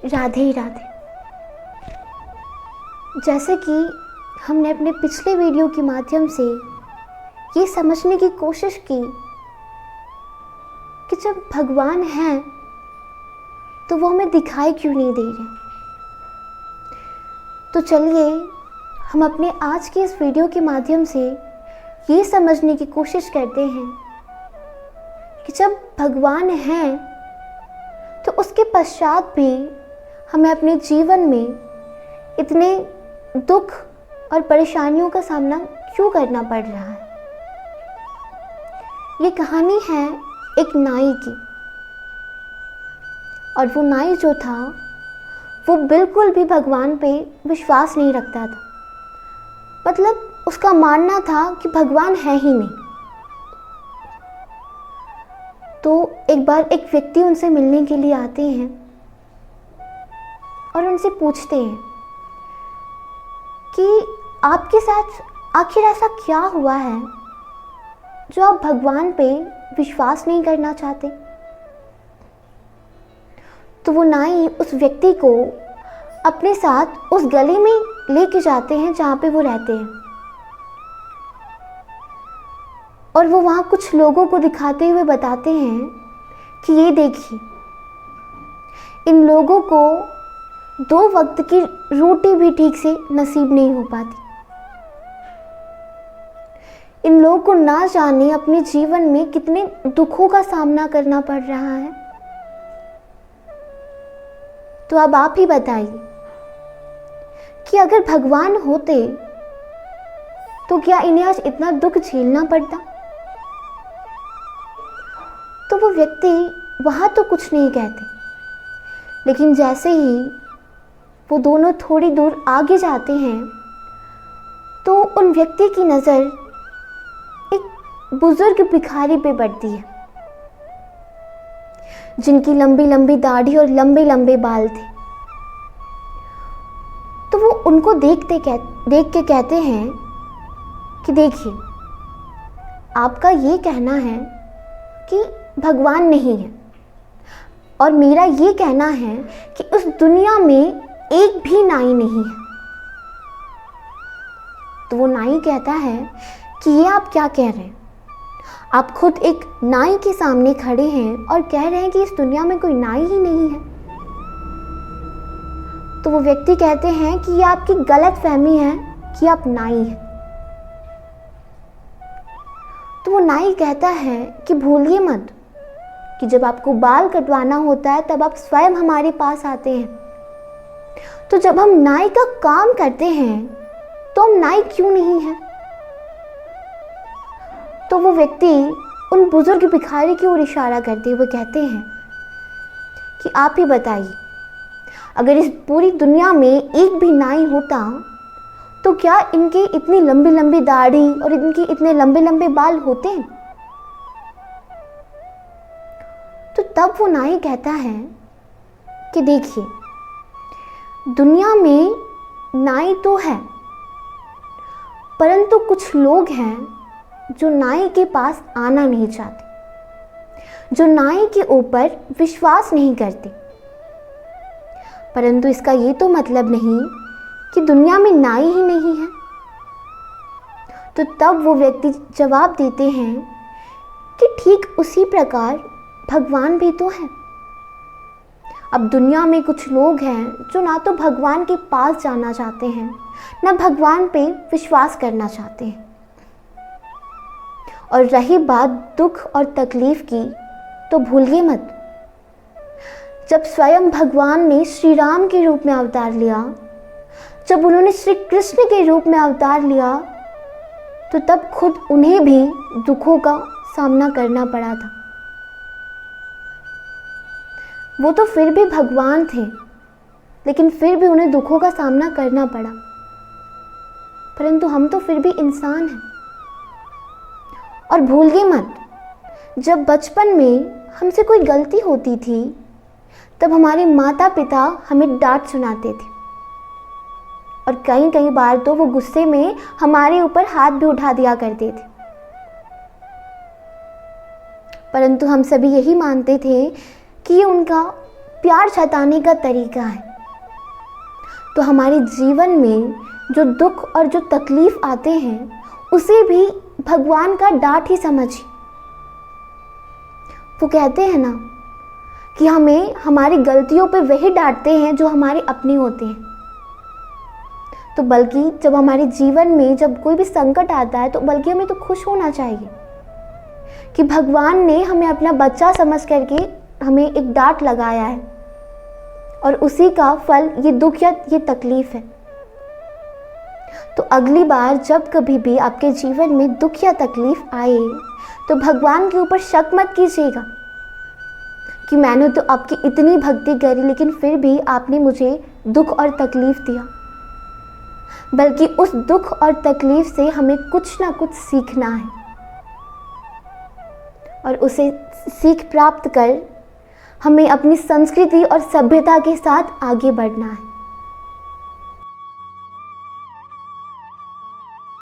राधे राधे। जैसे कि हमने अपने पिछले वीडियो के माध्यम से ये समझने की कोशिश की कि जब भगवान हैं तो वो हमें दिखाई क्यों नहीं दे रहे। तो चलिए हम अपने आज के इस वीडियो के माध्यम से ये समझने की कोशिश करते हैं कि जब भगवान हैं तो उसके पश्चात भी हमें अपने जीवन में इतने दुख और परेशानियों का सामना क्यों करना पड़ रहा है। ये कहानी है एक नाई की, और वो नाई जो था वो बिल्कुल भी भगवान पे विश्वास नहीं रखता था। मतलब उसका मानना था कि भगवान है ही नहीं। तो एक बार एक व्यक्ति उनसे मिलने के लिए आते हैं और उनसे पूछते हैं कि आपके साथ आखिर ऐसा क्या हुआ है जो आप भगवान पे विश्वास नहीं करना चाहते। तो वो नाई उस व्यक्ति को अपने साथ उस गली में लेके जाते हैं जहाँ पे वो रहते हैं, और वो वहाँ कुछ लोगों को दिखाते हुए बताते हैं कि ये देखिए, इन लोगों को 2 वक्त की रोटी भी ठीक से नसीब नहीं हो पाती। इन लोगों को ना जाने अपने जीवन में कितने दुखों का सामना करना पड़ रहा है। तो अब आप ही बताइए कि अगर भगवान होते तो क्या इन्हें आज इतना दुख झेलना पड़ता। तो वो व्यक्ति वहां तो कुछ नहीं कहते, लेकिन जैसे ही वो दोनों थोड़ी दूर आगे जाते हैं तो उन व्यक्ति की नज़र एक बुजुर्ग भिखारी पे पड़ती है, जिनकी लंबी लंबी दाढ़ी और लंबे लंबे बाल थे। तो वो उनको देख के कहते हैं कि देखिए, आपका ये कहना है कि भगवान नहीं है, और मेरा ये कहना है कि उस दुनिया में एक भी नाई नहीं है। तो वो नाई कहता है कि ये आप क्या कह रहे हैं। आप खुद एक नाई के सामने खड़े हैं और कह रहे हैं कि इस दुनिया में कोई नाई ही नहीं है। तो वो व्यक्ति कहते हैं कि ये आपकी गलत फहमी है कि आप नाई हैं। तो वो नाई कहता है कि भूलिए मत कि जब आपको बाल कटवाना होता है तब आप स्वयं हमारे पास आते हैं। तो जब हम नाई का काम करते हैं तो हम नाई क्यों नहीं हैं। तो वो व्यक्ति उन बुजुर्ग भिखारी की ओर इशारा करते हुए कहते हैं कि आप ही बताइए, अगर इस पूरी दुनिया में एक भी नाई होता तो क्या इनके इतनी लंबी लंबी दाढ़ी और इनके इतने लंबे लंबे बाल होते। तो तब वो नाई कहता है कि देखिए, दुनिया में नाई तो है, परंतु कुछ लोग हैं जो नाई के पास आना नहीं चाहते, जो नाई के ऊपर विश्वास नहीं करते। परंतु इसका ये तो मतलब नहीं कि दुनिया में नाई ही नहीं है। तो तब वो व्यक्ति जवाब देते हैं कि ठीक उसी प्रकार भगवान भी तो है। अब दुनिया में कुछ लोग हैं जो ना तो भगवान के पास जाना चाहते हैं, ना भगवान पे विश्वास करना चाहते हैं। और रही बात दुख और तकलीफ की, तो भूलिए मत, जब स्वयं भगवान ने श्री राम के रूप में अवतार लिया, जब उन्होंने श्री कृष्ण के रूप में अवतार लिया, तो तब खुद उन्हें भी दुखों का सामना करना पड़ा था। वो तो फिर भी भगवान थे, लेकिन फिर भी उन्हें दुखों का सामना करना पड़ा। परंतु हम तो फिर भी इंसान हैं। और भूलिए मत, जब बचपन में हमसे कोई गलती होती थी तब हमारे माता पिता हमें डांट सुनाते थे, और कई बार तो वो गुस्से में हमारे ऊपर हाथ भी उठा दिया करते थे। परंतु हम सभी यही मानते थे कि ये उनका प्यार जताने का तरीका है। तो हमारे जीवन में जो दुख और जो तकलीफ आते हैं उसे भी भगवान का डांट ही समझिए। वो कहते हैं ना कि हमें हमारी गलतियों पे वही डांटते हैं जो हमारे अपने होते हैं। तो बल्कि जब हमारे जीवन में जब कोई भी संकट आता है तो बल्कि हमें तो खुश होना चाहिए कि भगवान ने हमें अपना बच्चा समझ करके हमें एक डांट लगाया है और उसी का फल ये दुख या ये तकलीफ है। तो अगली बार जब कभी भी आपके जीवन में दुख या तकलीफ आए तो भगवान के ऊपर शक मत कीजिएगा कि मैंने तो आपकी इतनी भक्ति करी लेकिन फिर भी आपने मुझे दुख और तकलीफ दिया। बल्कि उस दुख और तकलीफ से हमें कुछ ना कुछ सीखना है और उसे सीख प्राप्त कर हमें अपनी संस्कृति और सभ्यता के साथ आगे बढ़ना है।